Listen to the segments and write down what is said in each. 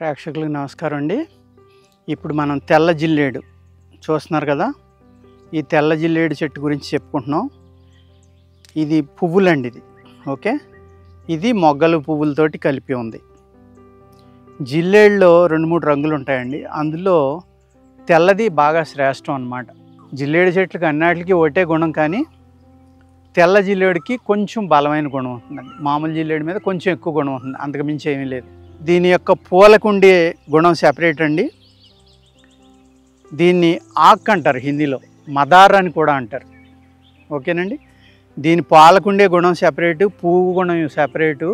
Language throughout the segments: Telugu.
ప్రేక్షకులకు నమస్కారం అండి. ఇప్పుడు మనం తెల్ల జిల్లేడు చూస్తున్నారు కదా. ఈ తెల్ల జిల్లేడు చెట్టు గురించి చెప్పుకుంటున్నాం. ఇది పువ్వులండి. ఇది ఓకే. ఇది మొగ్గలు పువ్వులతోటి కలిపి ఉంది. జిల్లేడులో 2-3 రంగులు ఉంటాయండి. అందులో తెల్లది బాగా శ్రేష్టం అన్నమాట. జిల్లేడు చెట్లకి అన్నిటికీ ఒకటే గుణం, కానీ తెల్ల జిల్లేడుకి కొంచెం బలమైన గుణం ఉంటుందండి. మామూలు జిల్లేడు మీద కొంచెం ఎక్కువ గుణం ఉంటుంది, అంతకుమించి ఏమీ లేదు. దీని యొక్క పూలకు ఉండే గుణం సెపరేట్ అండి. దీన్ని ఆక్ అంటారు, హిందీలో మదార్ అని కూడా అంటారు. ఓకేనండి. దీని పాలకుండే గుణం సెపరేటు, పువ్వు గుణం సెపరేటు,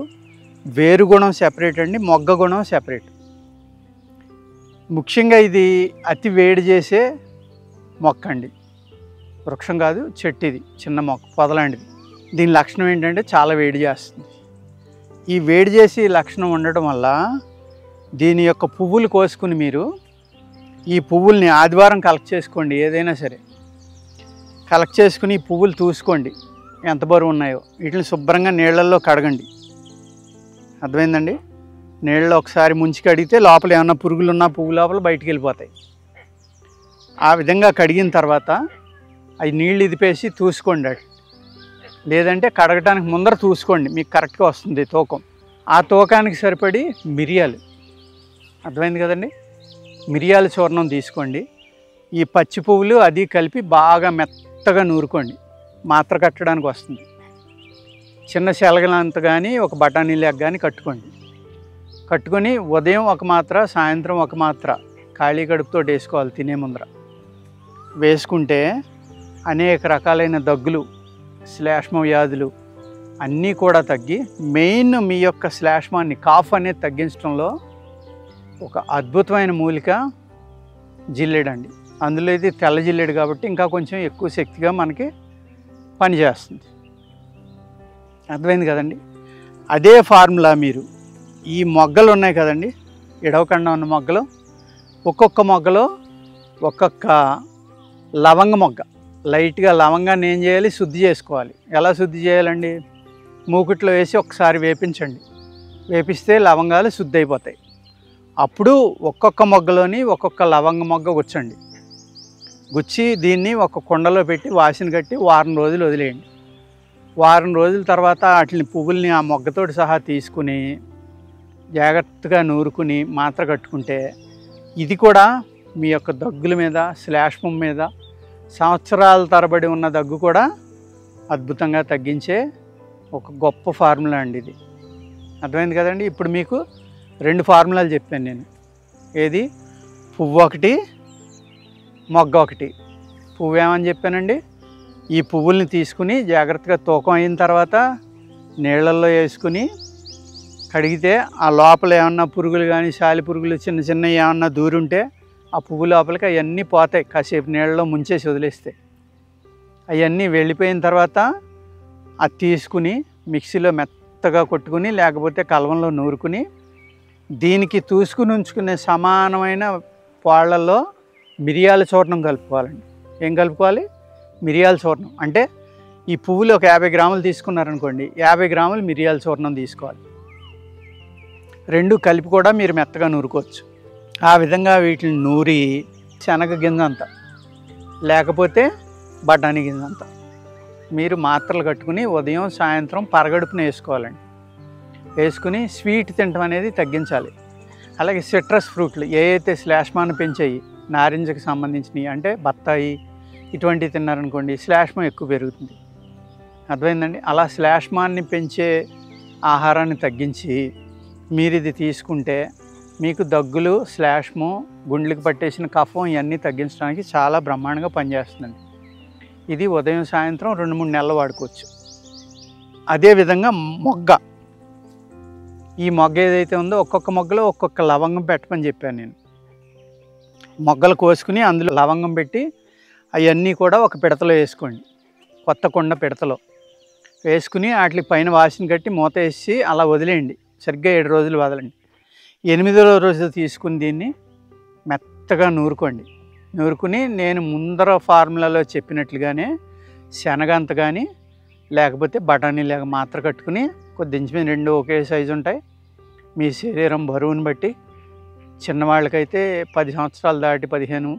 వేరు గుణం సెపరేట్ అండి, మొగ్గ గుణం సెపరేట్. ముఖ్యంగా ఇది అతి వేడి చేసే మొక్క అండి. వృక్షం కాదు, చెట్టు. ఇది చిన్న మొక్క, పొదలాంటిది. దీని లక్షణం ఏంటంటే చాలా వేడి చేస్తుంది. ఈ వేడి చేసి లక్షణం ఉండటం వల్ల దీని యొక్క పువ్వులు కోసుకుని మీరు ఈ పువ్వుల్ని ఆదివారం కలెక్ట్ చేసుకోండి. ఏదైనా సరే కలెక్ట్ చేసుకుని ఈ పువ్వులు చూసుకోండి ఎంత బరువు ఉన్నాయో. వీటిని శుభ్రంగా నీళ్ళల్లో కడగండి. అర్థమైందండి. నీళ్ళలో ఒకసారి ముంచి కడిగితే లోపల ఏమన్నా పురుగులు ఉన్నా పువ్వు లోపల బయటికి వెళ్ళిపోతాయి. ఆ విధంగా కడిగిన తర్వాత అవి నీళ్ళు ఇదిపేసి చూసుకోండి. లేదంటే కడగటానికి ముందర చూసుకోండి, మీకు కరెక్ట్గా వస్తుంది తూకం. ఆ తూకానికి సరిపడి మిరియాలు, అర్థమైంది కదండి, మిరియాల చూర్ణం తీసుకోండి. ఈ పచ్చి పువ్వులు అది కలిపి బాగా మెత్తగా నూరుకోండి. మాత్ర కట్టడానికి వస్తుంది. చిన్న శలగలంత కానీ ఒక బఠానీ లెక్క కానీ కట్టుకోండి. కట్టుకొని ఉదయం ఒక మాత్ర, సాయంత్రం ఒక మాత్ర ఖాళీ కడుపుతో వేసుకోవాలి తినే ముందర. వేసుకుంటే అనేక రకాలైన దగ్గులు, శ్లేష్మ వ్యాధులు అన్నీ కూడా తగ్గి, మెయిన్ మీ యొక్క శ్లేష్మాన్ని, కాఫ్ అనేది తగ్గించడంలో ఒక అద్భుతమైన మూలిక జిల్లేడు అండి. అందులో ఇది తెల్ల జిల్లేడు కాబట్టి ఇంకా కొంచెం ఎక్కువ శక్తిగా మనకి పనిచేస్తుంది. అర్థమైంది కదండి. అదే ఫార్ములా మీరు ఈ మొగ్గలు ఉన్నాయి కదండి, ఎడవకుండా ఉన్న మొగ్గలు, ఒక్కొక్క మొగ్గలో ఒక్కొక్క లవంగ మొగ్గ, లైట్గా లవంగాన్ని ఏం చేయాలి, శుద్ధి చేసుకోవాలి. ఎలా శుద్ధి చేయాలండి, మూకుట్లో వేసి ఒకసారి వేపించండి. వేపిస్తే లవంగాలు శుద్ధి అయిపోతాయి. అప్పుడు ఒక్కొక్క మొగ్గలోని ఒక్కొక్క లవంగ మొగ్గ గుచ్చండి. గుచ్చి దీన్ని ఒక కుండలో పెట్టి వాసన కట్టి వారం రోజులు వదిలేయండి. వారం రోజుల తర్వాత వాటిని పువ్వుల్ని ఆ మొగ్గతోటి సహా తీసుకుని జాగ్రత్తగా నూరుకుని మాత్ర కట్టుకుంటే ఇది కూడా మీ యొక్క దగ్గుల మీద, శ్లేష్మం మీద, సంవత్సరాల తరబడి ఉన్న దగ్గు కూడా అద్భుతంగా తగ్గించే ఒక గొప్ప ఫార్ములా అండి ఇది. అర్థమైంది కదండి. ఇప్పుడు మీకు 2 ఫార్ములాలు చెప్పాను నేను. ఏది, పువ్వు ఒకటి, మొగ్గ ఒకటి. పువ్వు ఏమని చెప్పానండి, ఈ పువ్వుల్ని తీసుకుని జాగ్రత్తగా తూకం అయిన తర్వాత నీళ్ళల్లో వేసుకుని కడిగితే ఆ లోపల ఏమన్నా పురుగులు కానీ, సాలి పురుగులు చిన్న చిన్నవి ఏమన్నా దూరుంటే ఆ పువ్వు లోపలికి అవన్నీ పోతాయి. కాసేపు నీళ్ళలో ముంచేసి వదిలేస్తే అవన్నీ వెళ్ళిపోయిన తర్వాత అది తీసుకుని మిక్సీలో మెత్తగా కొట్టుకుని, లేకపోతే కలవంలో నూరుకుని, దీనికి తూసుకుని ఉంచుకునే సమానమైన పాళ్ళల్లో మిరియాల చూర్ణం కలుపుకోవాలండి. ఏం కలుపుకోవాలి, మిరియాల చూర్ణం. అంటే ఈ పువ్వులు ఒక 50 గ్రాములు తీసుకున్నారనుకోండి, 50 గ్రాములు మిరియాల చూర్ణం తీసుకోవాలి. 2 కలిపి కూడా మీరు మెత్తగా నూరుకోవచ్చు. ఆ విధంగా వీటిని నూరి శనగ గింజ అంత, లేకపోతే బఠానీ గింజ అంత మీరు మాత్రలు కట్టుకుని ఉదయం సాయంత్రం పరగడుపున వేసుకోవాలండి. వేసుకుని స్వీట్ తినడం అనేది తగ్గించాలి. అలాగే సిట్రస్ ఫ్రూట్లు ఏవైతే శ్లేష్మాన్ని పెంచాయి, నారింజకి సంబంధించినవి అంటే బత్తాయి ఇటువంటివి తిన్నారనుకోండి, శ్లేష్మం ఎక్కువ పెరుగుతుంది. అర్థమైందండి. అలా శ్లేష్మాన్ని పెంచే ఆహారాన్ని తగ్గించి మీరు ఇది తీసుకుంటే మీకు దగ్గులు, శ్లేష్మం, గుండెలకు పట్టేసిన కఫం ఇవన్నీ తగ్గించడానికి చాలా బ్రహ్మాండంగా పనిచేస్తుందండి. ఇది ఉదయం సాయంత్రం 2-3 నెలలు వాడుకోవచ్చు. అదేవిధంగా మొగ్గ, ఈ మొగ్గ ఏదైతే ఉందో ఒక్కొక్క మొగ్గలో ఒక్కొక్క లవంగం పెట్టమని చెప్పాను నేను. మొగ్గలు కోసుకుని అందులో లవంగం పెట్టి అవన్నీ కూడా ఒక పిడతలో వేసుకోండి. కొత్త కుండ పిడతలో వేసుకుని వాటి పైన వాసన కట్టి మూత వేసి అలా వదిలేయండి. సరిగ్గా 7 రోజులు వదలండి. 8వ రోజు తీసుకుని దీన్ని మెత్తగా నూరుకోండి. నూరుకుని నేను ముందర ఫార్ములాలో చెప్పినట్లుగానే శనగంత కానీ, లేకపోతే బఠానీ లేక మాత్ర కట్టుకుని, కొద్దించి 2 ఒకే సైజు ఉంటాయి. మీ శరీరం బరువుని బట్టి చిన్నవాళ్ళకైతే 10 సంవత్సరాలు దాటి 15,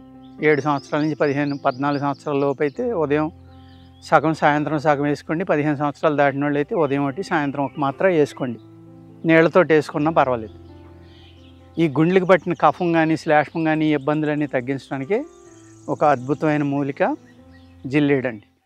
7 సంవత్సరాల నుంచి 15, 14 సంవత్సరాల లోపు అయితే ఉదయం సగం, సాయంత్రం సగం వేసుకోండి. 15 సంవత్సరాలు దాటిన వాళ్ళు అయితే ఉదయం ఒకటి, సాయంత్రం ఒక మాత్రం వేసుకోండి. నీళ్ళతో వేసుకున్నా పర్వాలేదు. ఈ గుండెలకు పట్టిన కఫం కానీ, శ్లేష్మం కానీ, ఇబ్బందులన్నీ తగ్గించడానికి ఒక అద్భుతమైన మూలిక జిల్లేడండి.